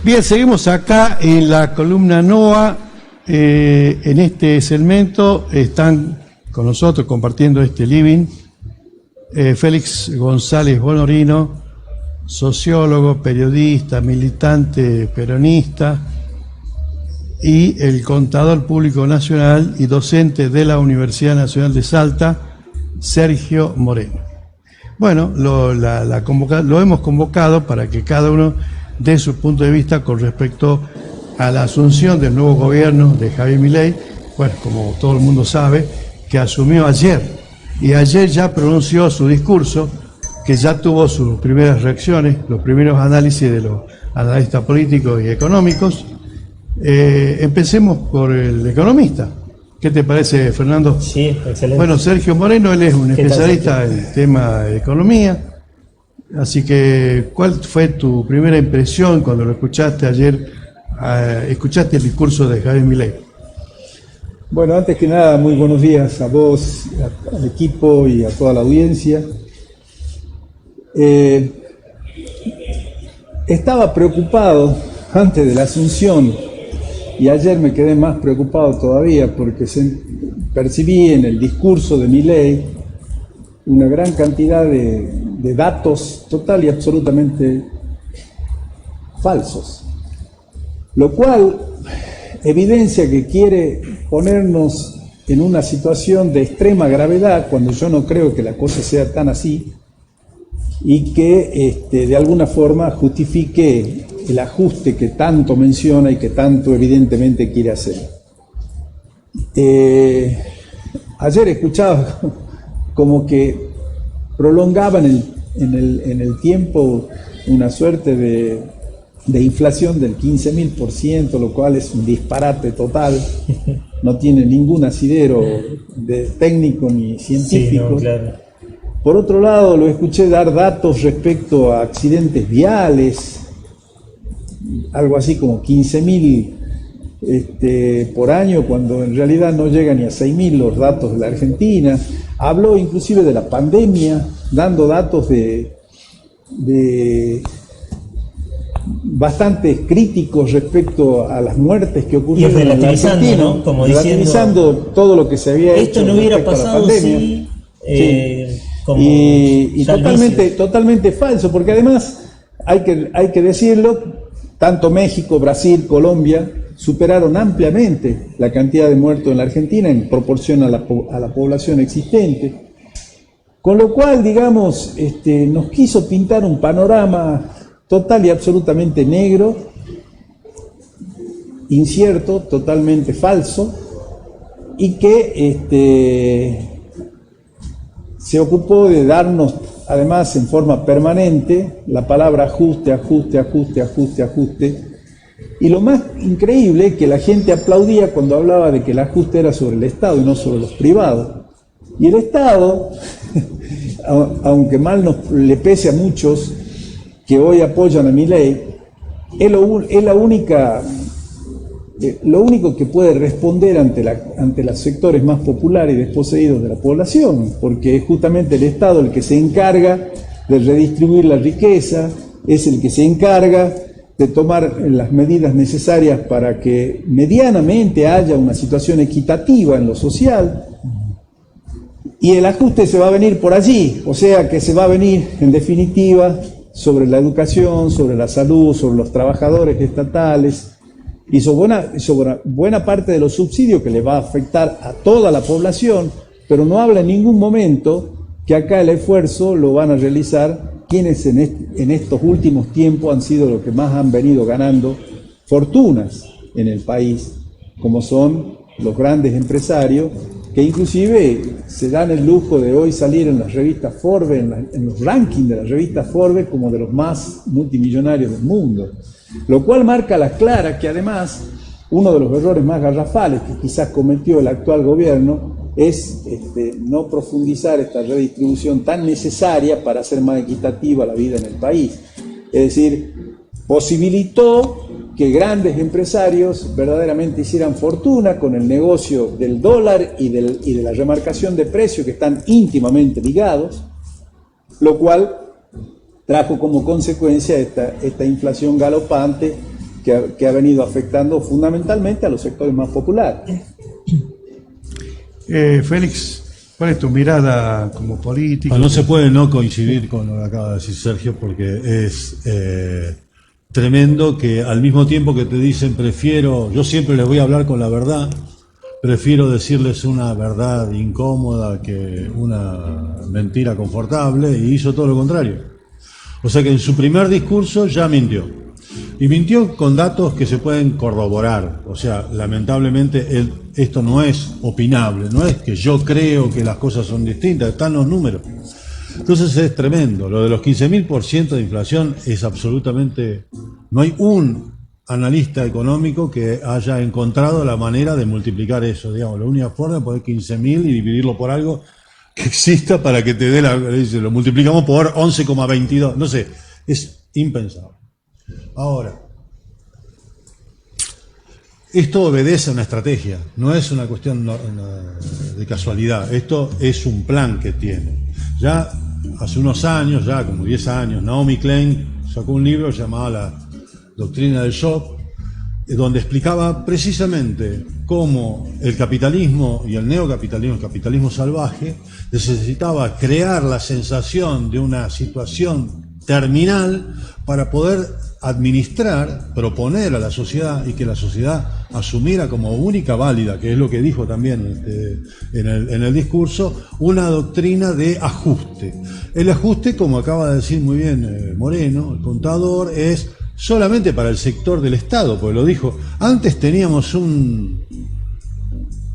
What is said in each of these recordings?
Bien, seguimos acá en la columna NOA. En este segmento están con nosotros compartiendo este living Félix González Bonorino, sociólogo, periodista, militante peronista y el contador público nacional y docente de la Universidad Nacional de Salta, Sergio Moreno. Bueno, lo hemos convocado para que cada uno dé su punto de vista con respecto a la asunción del nuevo gobierno de Javier Milei, bueno, como todo el mundo sabe, que asumió ayer, y ayer ya pronunció su discurso, que ya tuvo sus primeras reacciones, los primeros análisis de los analistas políticos y económicos. Empecemos por el economista. ¿Qué te parece, Fernando? Sí, excelente. Bueno, Sergio Moreno, él es un especialista en tema de economía, así que, ¿cuál fue tu primera impresión cuando lo escuchaste ayer, escuchaste el discurso de Javier Milei? Bueno, antes que nada, muy buenos días a vos, al equipo y a toda la audiencia. Estaba preocupado antes de la asunción y ayer me quedé más preocupado todavía porque percibí en el discurso de Milei una gran cantidad de datos total y absolutamente falsos, lo cual evidencia que quiere ponernos en una situación de extrema gravedad cuando yo no creo que la cosa sea tan así, y que de alguna forma justifique el ajuste que tanto menciona y que tanto evidentemente quiere hacer. Ayer escuchaba como que prolongaban en el tiempo una suerte de inflación del 15.000%, lo cual es un disparate total, no tiene ningún asidero técnico ni científico. Sí, no, claro. Por otro lado, lo escuché dar datos respecto a accidentes viales, algo así como 15.000 por año, cuando en realidad no llegan ni a 6.000 los datos de la Argentina. Habló inclusive de la pandemia, dando datos de bastante críticos respecto a las muertes que ocurrieron en la Argentina, ¿no? Como relativizando todo lo que se había hecho. Esto no hubiera pasado si... Y totalmente falso, porque además hay que decirlo, tanto México, Brasil, Colombia superaron ampliamente la cantidad de muertos en la Argentina en proporción a la población existente, con lo cual, digamos, nos quiso pintar un panorama total y absolutamente negro, incierto, totalmente falso, y que se ocupó de darnos, además en forma permanente, la palabra ajuste, ajuste, ajuste, ajuste, ajuste. Y lo más increíble es que la gente aplaudía cuando hablaba de que el ajuste era sobre el Estado y no sobre los privados. Y el Estado, aunque mal le pese a muchos que hoy apoyan a Milei, es lo único que puede responder ante los sectores más populares y desposeídos de la población, porque es justamente el Estado el que se encarga de redistribuir la riqueza, es el que se encarga de tomar las medidas necesarias para que medianamente haya una situación equitativa en lo social, y el ajuste se va a venir por allí, o sea que se va a venir en definitiva sobre la educación, sobre la salud, sobre los trabajadores estatales, y sobre buena parte de los subsidios que le va a afectar a toda la población, pero no habla en ningún momento que acá el esfuerzo lo van a realizar quienes en estos últimos tiempos han sido los que más han venido ganando fortunas en el país, como son los grandes empresarios, que inclusive se dan el lujo de hoy salir en las revistas Forbes, en los rankings de las revistas Forbes, como de los más multimillonarios del mundo. Lo cual marca a las claras que además uno de los errores más garrafales que quizás cometió el actual gobierno es no profundizar esta redistribución tan necesaria para hacer más equitativa la vida en el país. Es decir, posibilitó que grandes empresarios verdaderamente hicieran fortuna con el negocio del dólar y de la remarcación de precios, que están íntimamente ligados, lo cual trajo como consecuencia esta inflación galopante que ha venido afectando fundamentalmente a los sectores más populares. Félix, ¿cuál es tu mirada como político? No se puede no coincidir con lo que acaba de decir Sergio, porque es tremendo que al mismo tiempo que te dicen yo siempre les voy a hablar con la verdad, prefiero decirles una verdad incómoda que una mentira confortable, y hizo todo lo contrario. O sea que en su primer discurso ya mintió. Y mintió con datos que se pueden corroborar. O sea, lamentablemente esto no es opinable, no es que yo creo que las cosas son distintas, están los números. Entonces es tremendo. Lo de los 15.000% de inflación es absolutamente... No hay un analista económico que haya encontrado la manera de multiplicar eso. Digamos, la única forma es poner 15.000 y dividirlo por algo que exista para que te dé lo multiplicamos por 11,22. No sé, es impensable. Ahora, esto obedece a una estrategia, no es una cuestión de casualidad, esto es un plan que tiene. Ya hace unos años, ya como 10 años, Naomi Klein sacó un libro llamado La Doctrina del Shock, donde explicaba precisamente cómo el capitalismo y el neocapitalismo, el capitalismo salvaje, necesitaba crear la sensación de una situación terminal para poder administrar, proponer a la sociedad y que la sociedad asumiera como única válida, que es lo que dijo también en el discurso, una doctrina de ajuste. El ajuste, como acaba de decir muy bien Moreno, el contador, es solamente para el sector del Estado, porque lo dijo. Antes teníamos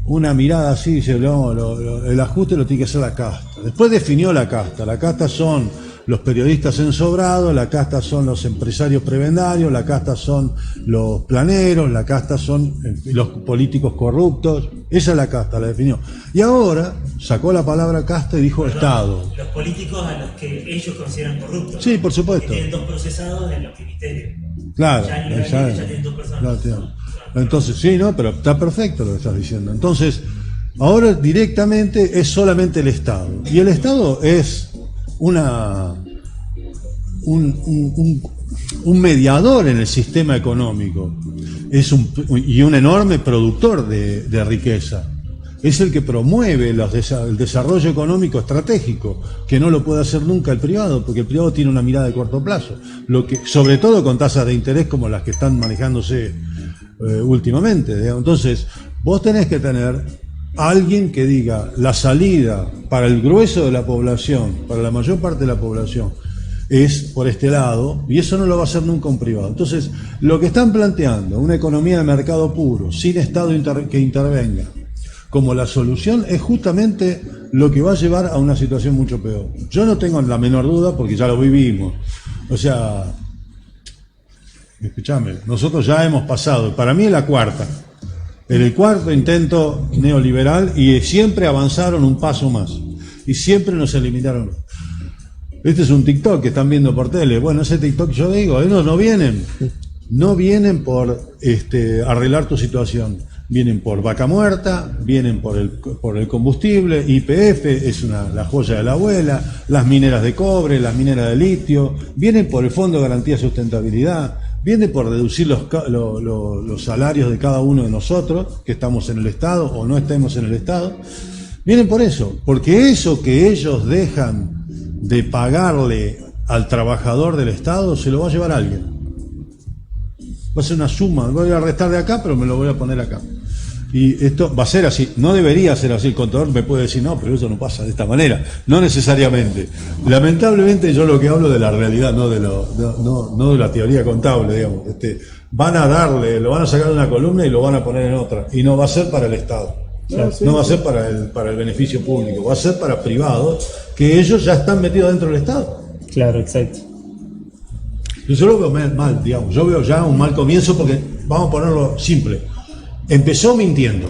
una mirada así, dice, el ajuste lo tiene que hacer la casta. Después definió la casta. La casta son los periodistas ensobrados, la casta son los empresarios prebendarios, la casta son los planeros, la casta son los políticos corruptos. Esa es la casta, la definió. Y ahora sacó la palabra casta y dijo Estado. Los políticos a los que ellos consideran corruptos. Sí, por supuesto. Que tienen 2 procesados en los ministerios. Claro. Ya tienen 2 personas. Claro. Entonces, sí, ¿no? Pero está perfecto lo que estás diciendo. Entonces, ahora directamente es solamente el Estado. Y el Estado es un mediador en el sistema económico, y un enorme productor de riqueza. Es el que promueve el desarrollo económico estratégico, que no lo puede hacer nunca el privado, porque el privado tiene una mirada de corto plazo, sobre todo con tasas de interés como las que están manejándose últimamente, digamos. Entonces, vos tenés que tener alguien que diga la salida para el grueso de la población, para la mayor parte de la población, es por este lado, y eso no lo va a hacer nunca un privado. Entonces, lo que están planteando, una economía de mercado puro, sin Estado que intervenga, como la solución, es justamente lo que va a llevar a una situación mucho peor. Yo no tengo la menor duda, porque ya lo vivimos. O sea, escúchame, nosotros ya hemos pasado, para mí es la cuarta. En el cuarto intento neoliberal, y siempre avanzaron un paso más. Y siempre nos eliminaron. Este es un TikTok que están viendo por tele. Bueno, ese TikTok, yo digo, ellos no vienen por arreglar tu situación. Vienen por vaca muerta, vienen por el combustible, YPF es la joya de la abuela, las mineras de cobre, las mineras de litio, vienen por el Fondo de Garantía de Sustentabilidad, viene por reducir los salarios de cada uno de nosotros, que estamos en el Estado o no estemos en el Estado. Vienen por eso, porque eso que ellos dejan de pagarle al trabajador del Estado se lo va a llevar alguien. Va a ser una suma, voy a restar de acá, pero me lo voy a poner acá. Y esto va a ser así, no debería ser así. El contador me puede decir, no, pero eso no pasa de esta manera. No necesariamente. Lamentablemente yo lo que hablo de la realidad, no de la teoría contable, digamos. Lo van a sacar de una columna y lo van a poner en otra. Y no va a ser para el Estado. No va a ser para el beneficio público, va a ser para privados, que ellos ya están metidos dentro del Estado. Claro, exacto. Yo lo veo mal, digamos. Yo veo ya un mal comienzo, porque vamos a ponerlo simple. Empezó mintiendo.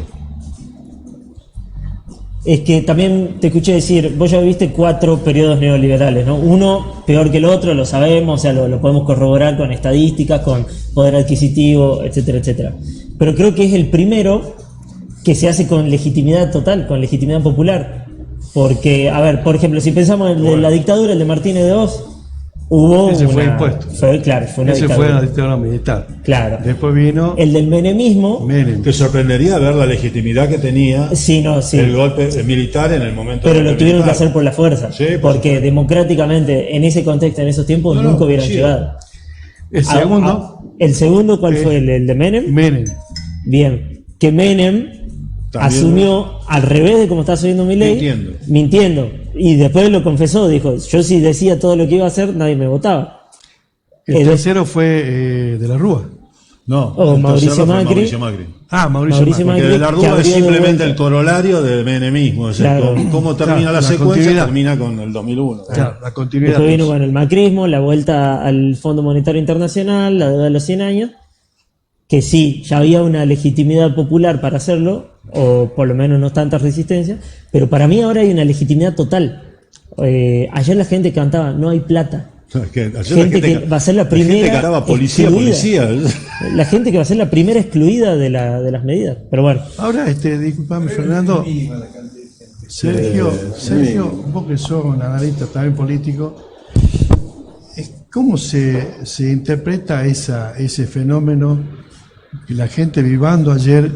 Es que también te escuché decir, vos ya viste 4 periodos neoliberales, ¿no? Uno peor que el otro, lo sabemos, o sea, lo podemos corroborar con estadísticas, con poder adquisitivo, etcétera, etcétera. Pero creo que es el primero que se hace con legitimidad total, con legitimidad popular. Porque, a ver, por ejemplo, si pensamos en la dictadura, el de Martínez de Oz, Hubo Ese fue impuesto. Claro, fue una Ese dictadura. fue la dictadura militar. Claro. Después vino El del menemismo. Menem. Te sorprendería ver la legitimidad que tenía Sí, no, sí. el golpe militar en el momento Pero del lo golpe tuvieron que militar. hacer por la fuerza. Sí, por porque democráticamente, en ese contexto, en esos tiempos, No, no, nunca hubieran sí. llegado. El segundo, ¿El segundo cuál fue? ¿El de Menem? Menem. Bien. Que Menem También asumió al revés de como está asumiendo Milei. Mintiendo. Y después lo confesó, dijo, yo si decía todo lo que iba a hacer, nadie me votaba. El tercero fue de la Rúa. No, O el Mauricio tercero fue Macri. Mauricio Macri. Ah, Mauricio Mauricio Macri. Porque de la que Rúa es abrió de simplemente vuelta. el corolario del menemismo. Es Claro. cómo termina Claro, la la secuencia, continuidad. termina con el 2001. Claro, la continuidad. Después vino con el macrismo, la vuelta al Fondo Monetario Internacional, la deuda de los 100 años, que sí, ya había una legitimidad popular para hacerlo, o por lo menos no tanta resistencia, pero para mí ahora hay una legitimidad total. Ayer la gente cantaba, no hay plata. Es que ayer Gente que va a ser la primera gente cantaba policía, excluida. policía. La gente que va a ser la primera excluida de las medidas. Pero bueno, Ahora, disculpame, Fernando. Sergio, vos que sos un analista también político, ¿cómo se interpreta ese fenómeno que la gente vivando ayer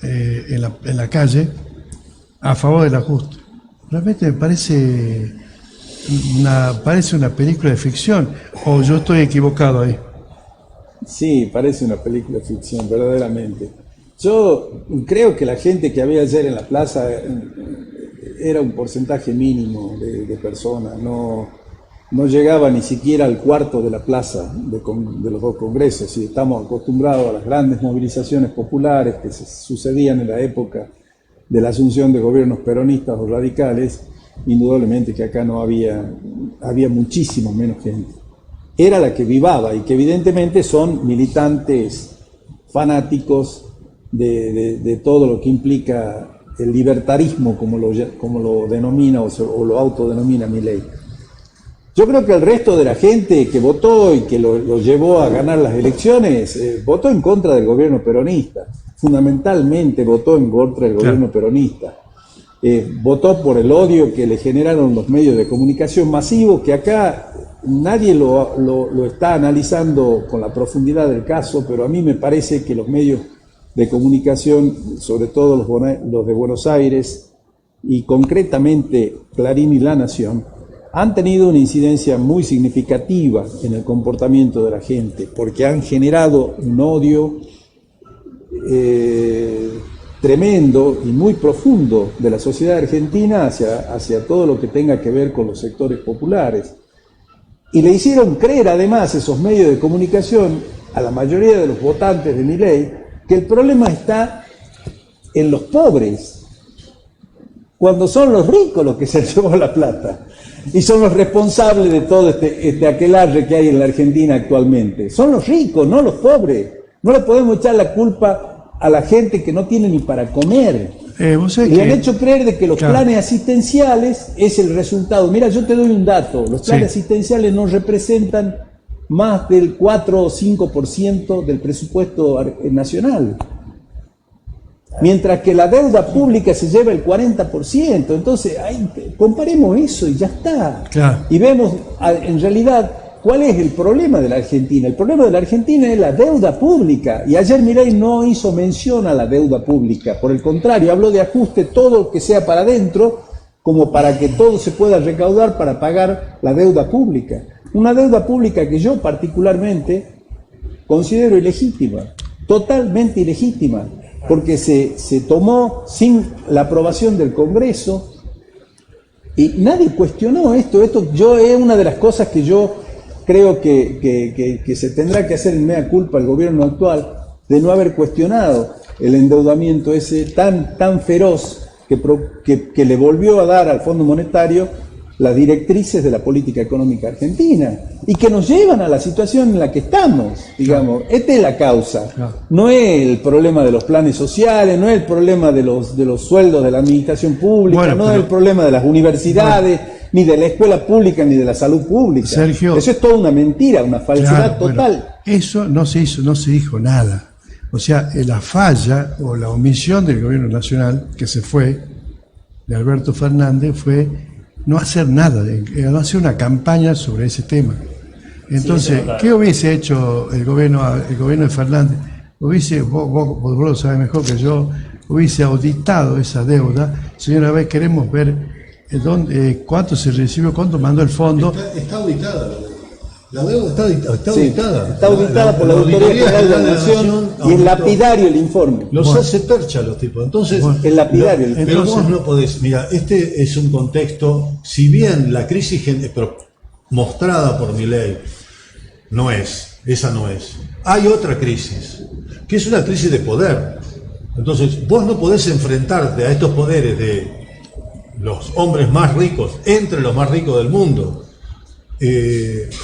en la calle a favor del ajuste? Realmente me parece una película de ficción, o yo estoy equivocado ahí. Sí, parece una película de ficción, verdaderamente. Yo creo que la gente que había ayer en la plaza era un porcentaje mínimo de personas, no llegaba ni siquiera al cuarto de la plaza de los dos congresos, y estamos acostumbrados a las grandes movilizaciones populares que se sucedían en la época de la asunción de gobiernos peronistas o radicales. Indudablemente que acá no había muchísimo menos gente. Era la que vivaba, y que evidentemente son militantes fanáticos de todo lo que implica el libertarismo, como lo denomina o lo autodenomina Milei. Yo creo que el resto de la gente que votó y que lo llevó a ganar las elecciones, votó en contra del gobierno peronista. Fundamentalmente votó en contra del gobierno peronista. Votó por el odio que le generaron los medios de comunicación masivos, que acá nadie lo está analizando con la profundidad del caso, pero a mí me parece que los medios de comunicación, sobre todo los de Buenos Aires y concretamente Clarín y La Nación, han tenido una incidencia muy significativa en el comportamiento de la gente, porque han generado un odio tremendo y muy profundo de la sociedad argentina hacia todo lo que tenga que ver con los sectores populares. Y le hicieron creer además esos medios de comunicación a la mayoría de los votantes de Milei que el problema está en los pobres, cuando son los ricos los que se llevan la plata y son los responsables de todo este aquelarre que hay en la Argentina actualmente. Son los ricos, no los pobres. No le podemos echar la culpa a la gente que no tiene ni para comer. Le han hecho creer de que los planes asistenciales es el resultado. Mira, yo te doy un dato. Los planes asistenciales no representan más del 4 o 5% del presupuesto nacional. Mientras que la deuda pública se lleva el 40%. Entonces, comparemos eso y ya está. Claro. Y vemos, en realidad, ¿cuál es el problema de la Argentina? El problema de la Argentina es la deuda pública. Y ayer Milei no hizo mención a la deuda pública. Por el contrario, habló de ajuste todo lo que sea para adentro, como para que todo se pueda recaudar para pagar la deuda pública. Una deuda pública que yo particularmente considero ilegítima, totalmente ilegítima, porque se tomó sin la aprobación del Congreso y nadie cuestionó esto. Esto es una de las cosas que yo creo que se tendrá que hacer en mea culpa al gobierno actual, de no haber cuestionado el endeudamiento ese tan feroz que le volvió a dar al Fondo Monetario las directrices de la política económica argentina y que nos llevan a la situación en la que estamos, digamos. Esta es la causa. No es el problema de los planes sociales, no es el problema de los sueldos de la administración pública, no es el problema de las universidades, ni de la escuela pública, ni de la salud pública. Sergio, eso es toda una mentira, una falsedad total. Bueno, eso no se hizo, no se dijo nada. O sea, la falla o la omisión del gobierno nacional que se fue, de Alberto Fernández, fue no hacer nada, no hacer una campaña sobre ese tema. Entonces, ¿qué hubiese hecho el gobierno de Fernández? Vos lo sabés mejor que yo, hubiese auditado esa deuda. Señora, vez queremos ver cuánto se recibió, cuánto mandó el fondo. Está auditada la deuda, está Sí, auditada. está auditada por la Auditoría General de la Nación y es lapidario el informe. Los hace percha los tipos. Entonces, Es lapidario. pero vos no podés. Mira, este es un contexto, si bien la crisis mostrada por Milei esa no es. Hay otra crisis, que es una crisis de poder. Entonces, vos no podés enfrentarte a estos poderes de los hombres más ricos, entre los más ricos del mundo,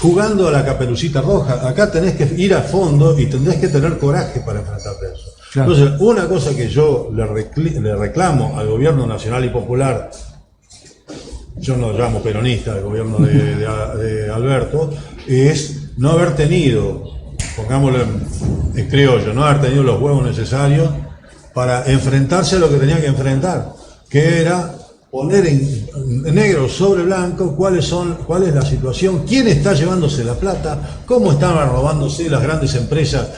jugando a la Caperucita Roja. Acá tenés que ir a fondo y tendrás que tener coraje para enfrentarte a eso. Claro. Entonces, una cosa que yo le reclamo al gobierno nacional y popular, yo no lo llamo peronista, el gobierno de Alberto, es no haber tenido, pongámoslo en criollo, no haber tenido los huevos necesarios para enfrentarse a lo que tenía que enfrentar, que era poner en negro sobre blanco cuál es la situación, quién está llevándose la plata, cómo estaban robándose las grandes empresas.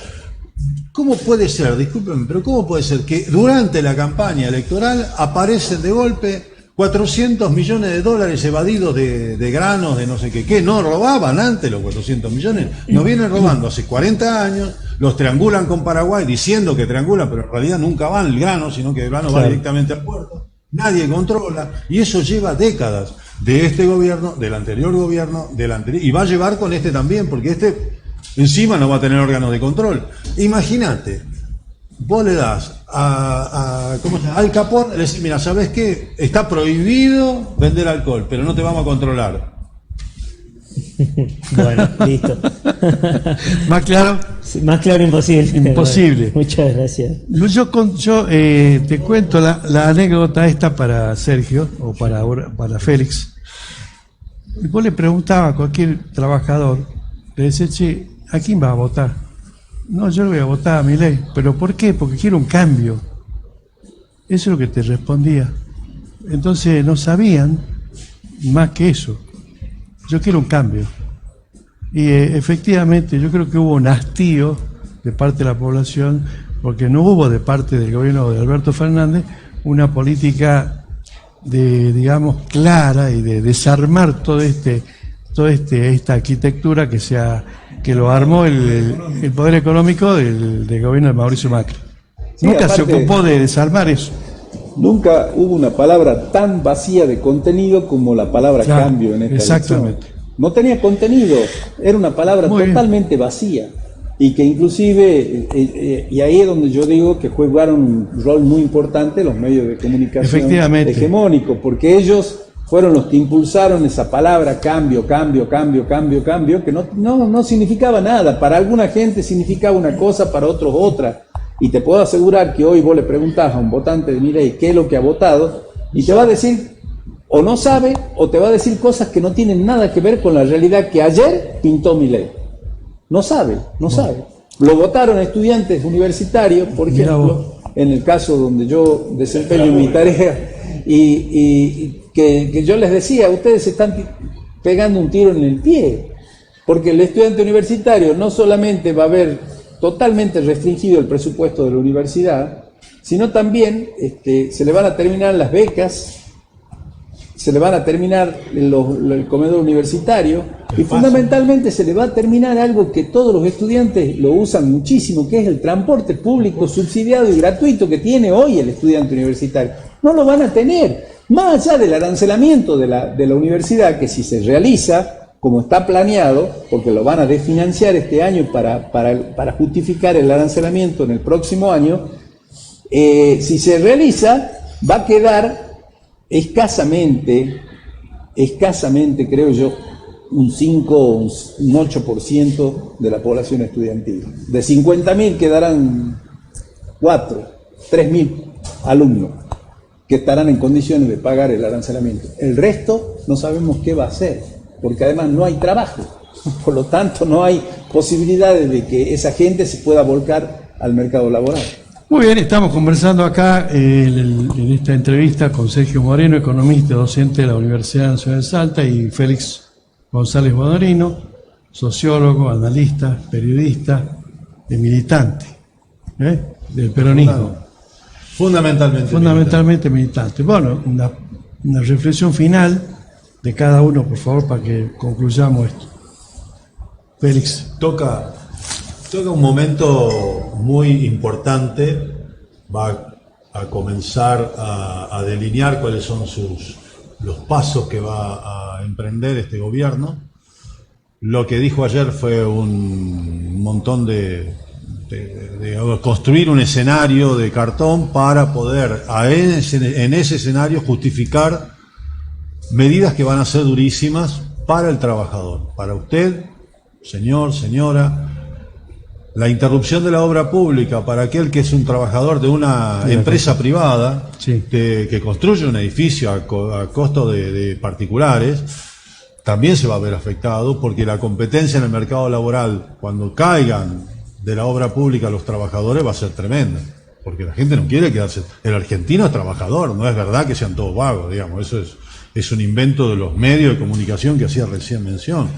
¿Cómo puede ser, discúlpenme, pero cómo puede ser que durante la campaña electoral aparecen de golpe 400 millones de dólares evadidos de granos, de no sé qué? No robaban antes los 400 millones, nos vienen robando hace 40 años, los triangulan con Paraguay diciendo que triangulan, pero en realidad nunca van el grano, sino que el grano va directamente al puerto. Nadie controla, y eso lleva décadas de este gobierno, del anterior gobierno, y va a llevar con este también, porque este encima no va a tener órganos de control. Imagínate, vos le das al Capón, le decís, mira, ¿sabés qué? Está prohibido vender alcohol, pero no te vamos a controlar. Bueno, listo. ¿Más claro? Sí, más claro imposible. Imposible. Bueno, muchas gracias. Yo te cuento la anécdota esta para Sergio, o para Félix. Vos le preguntabas a cualquier trabajador, le decís, che, ¿a quién va a votar? No, yo le voy a votar a Milei. ¿Pero por qué? Porque quiero un cambio. Eso es lo que te respondía. Entonces no sabían más que eso. Yo quiero un cambio. Y efectivamente yo creo que hubo un hastío de parte de la población, porque no hubo de parte del gobierno de Alberto Fernández una política digamos, clara y de desarmar esta arquitectura que lo armó el poder económico del gobierno de Mauricio Macri. Sí, nunca se ocupó de desarmar eso. Nunca hubo una palabra tan vacía de contenido como la palabra cambio en esta exactamente. elección. No tenía contenido, era una palabra totalmente vacía. Y que inclusive, y ahí es donde yo digo que jugaron un rol muy importante los medios de comunicación hegemónicos, porque ellos fueron los que impulsaron esa palabra cambio, que no significaba nada. Para alguna gente significaba una cosa, para otros otra. Y te puedo asegurar que hoy vos le preguntás a un votante de Milei qué es lo que ha votado, y te va a decir, o no sabe, o te va a decir cosas que no tienen nada que ver con la realidad que ayer pintó Milei. No sabe. Lo votaron estudiantes universitarios, por ejemplo, en el caso donde yo desempeño mi tarea, y que yo les decía, ustedes se están pegando un tiro en el pie, porque el estudiante universitario no solamente va a ver totalmente restringido el presupuesto de la universidad, sino también se le van a terminar las becas, se le van a terminar el comedor universitario, y fundamentalmente se le va a terminar algo que todos los estudiantes lo usan muchísimo, que es el transporte público subsidiado y gratuito que tiene hoy el estudiante universitario. No lo van a tener, más allá del arancelamiento de la universidad, que si se realiza como está planeado, porque lo van a desfinanciar este año para justificar el arancelamiento en el próximo año, si se realiza, va a quedar escasamente, creo yo, un 5 o un 8% de la población estudiantil. De 50.000 quedarán 3.000 alumnos que estarán en condiciones de pagar el arancelamiento. El resto no sabemos qué va a hacer, porque además no hay trabajo. Por lo tanto, no hay posibilidades de que esa gente se pueda volcar al mercado laboral. Muy bien, estamos conversando acá en esta entrevista con Sergio Moreno, economista, docente de la Universidad Nacional de Salta, y Félix González Bonorino, sociólogo, analista, periodista, militante del peronismo. Fundamentalmente Militante. Bueno, una reflexión final de cada uno, por favor, para que concluyamos esto. Félix. Toca un momento muy importante, va a comenzar a delinear cuáles son los pasos que va a emprender este gobierno. Lo que dijo ayer fue un montón de construir un escenario de cartón para poder en ese escenario justificar medidas que van a ser durísimas para el trabajador, para usted, señor, señora. La interrupción de la obra pública para aquel que es un trabajador de una empresa privada, sí, que construye un edificio a costo de particulares, también se va a ver afectado, porque la competencia en el mercado laboral, cuando caigan de la obra pública los trabajadores, va a ser tremenda, porque la gente no quiere quedarse. El argentino es trabajador, no es verdad que sean todos vagos, digamos, eso es un invento de los medios de comunicación que hacía recién mención.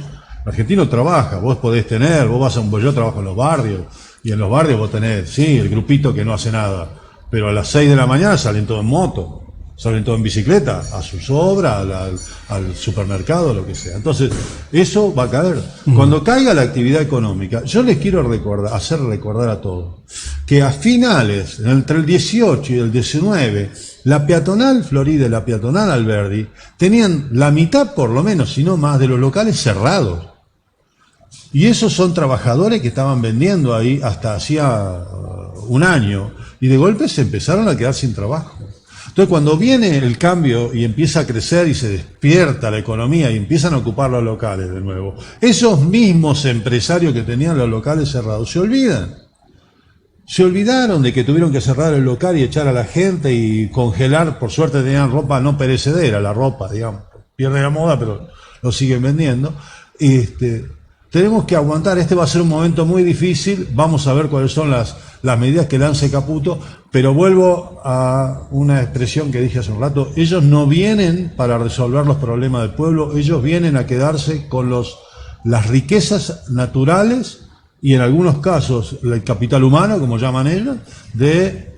El argentino trabaja, vos vas a yo trabajo en los barrios, y en los barrios vos tenés, sí, el grupito que no hace nada, pero a las 6 de la mañana salen todos en moto, salen todos en bicicleta, a sus obras, al supermercado, lo que sea. Entonces, eso va a caer. Cuando caiga la actividad económica, yo les quiero hacer recordar a todos, que a finales, entre el 18 y el 19, la peatonal Florida y la peatonal Alberdi tenían la mitad, por lo menos, si no más, de los locales cerrados. Y esos son trabajadores que estaban vendiendo ahí hasta hacía un año, y de golpe se empezaron a quedar sin trabajo. Entonces, cuando viene el cambio y empieza a crecer y se despierta la economía y empiezan a ocupar los locales de nuevo, esos mismos empresarios que tenían los locales cerrados se olvidan. Se olvidaron de que tuvieron que cerrar el local y echar a la gente y congelar. Por suerte tenían ropa no perecedera, la ropa, digamos, pierde la moda, pero lo siguen vendiendo. Tenemos que aguantar, va a ser un momento muy difícil, vamos a ver cuáles son las medidas que lance Caputo, pero vuelvo a una expresión que dije hace un rato: ellos no vienen para resolver los problemas del pueblo, ellos vienen a quedarse con las riquezas naturales y en algunos casos el capital humano, como llaman ellos, de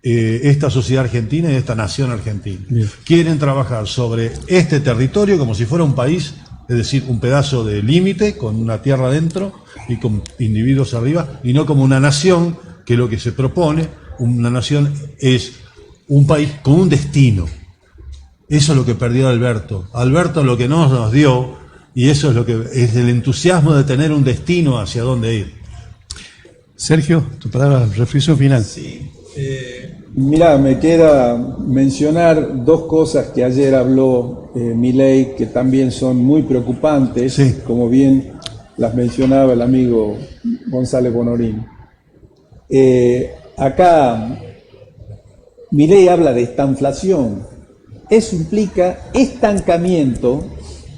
esta sociedad argentina y de esta nación argentina. Bien. Quieren trabajar sobre este territorio como si fuera un país, es decir, un pedazo de límite con una tierra adentro y con individuos arriba, y no como una nación, que lo que se propone, una nación es un país con un destino. Eso es lo que perdió Alberto. Alberto lo que nos dio, y eso es lo que es el entusiasmo de tener un destino hacia dónde ir. Sergio, tu palabra, reflexión final. Sí. Mirá, me queda mencionar dos cosas que ayer habló Milei, que también son muy preocupantes, sí, como bien las mencionaba el amigo González Bonorín. Acá Milei habla de estanflación. Eso implica estancamiento,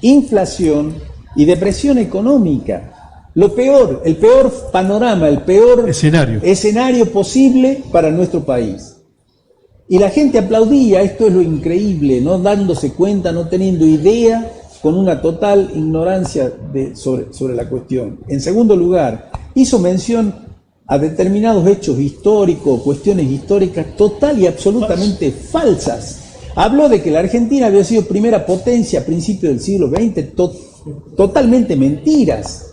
inflación y depresión económica. Lo peor, el peor panorama, el peor escenario posible para nuestro país. Y la gente aplaudía, esto es lo increíble, no dándose cuenta, no teniendo idea, con una total ignorancia sobre la cuestión. En segundo lugar, hizo mención a determinados hechos históricos, cuestiones históricas total y absolutamente falsas. Habló de que la Argentina había sido primera potencia a principios del siglo XX, totalmente mentiras.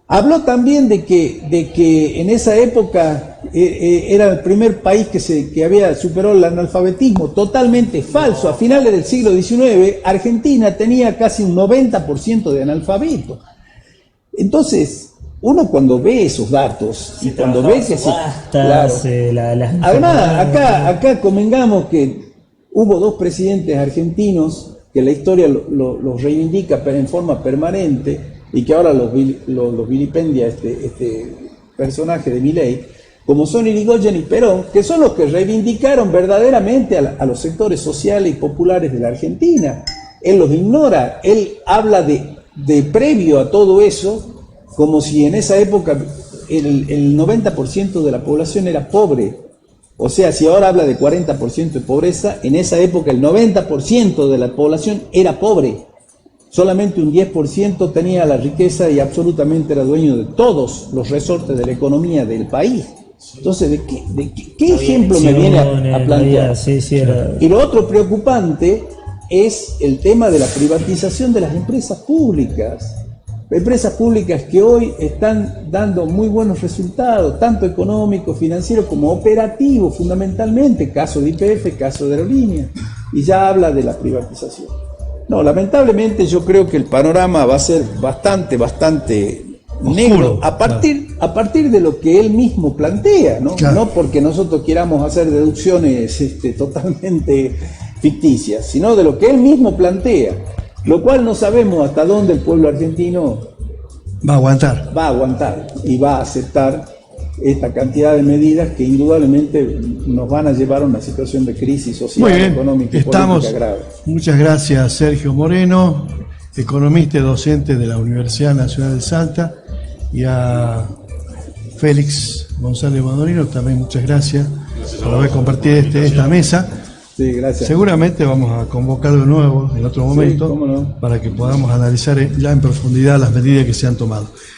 Habló también de que en esa época era el primer país que había superado el analfabetismo, totalmente falso. A finales del siglo XIX, Argentina tenía casi un 90% de analfabetos. Entonces, uno cuando ve esos datos y cuando ve que además, acá convengamos que hubo dos presidentes argentinos que la historia los reivindica pero en forma permanente, y que ahora los vilipendia este personaje de Milei, como son Irigoyen y Perón, que son los que reivindicaron verdaderamente a los sectores sociales y populares de la Argentina. Él los ignora, él habla de previo a todo eso, como si en esa época el 90% de la población era pobre. O sea, si ahora habla de 40% de pobreza, en esa época el 90% de la población era pobre. solamente un 10% tenía la riqueza y absolutamente era dueño de todos los resortes de la economía del país. Entonces, ¿qué ejemplo me viene a plantear? Sí, era... Y lo otro preocupante es el tema de la privatización de las empresas públicas. Empresas públicas que hoy están dando muy buenos resultados, tanto económicos, financieros, como operativos, fundamentalmente, caso de YPF, caso de aerolíneas, y ya habla de la privatización. No, lamentablemente yo creo que el panorama va a ser bastante negro a partir de lo que él mismo plantea, ¿no? Claro. No porque nosotros queramos hacer deducciones totalmente ficticias, sino de lo que él mismo plantea, lo cual no sabemos hasta dónde el pueblo argentino Va a aguantar. va a aguantar y va a aceptar esta cantidad de medidas que indudablemente nos van a llevar a una situación de crisis social, Muy bien, económica y estamos. política grave. Muchas gracias, Sergio Moreno, economista y docente de la Universidad Nacional de Salta, y a Félix González Madorino también muchas gracias por haber compartido esta mesa. Sí, gracias. Seguramente vamos a convocar de nuevo en otro momento cómo no. para que podamos analizar ya en profundidad las medidas que se han tomado.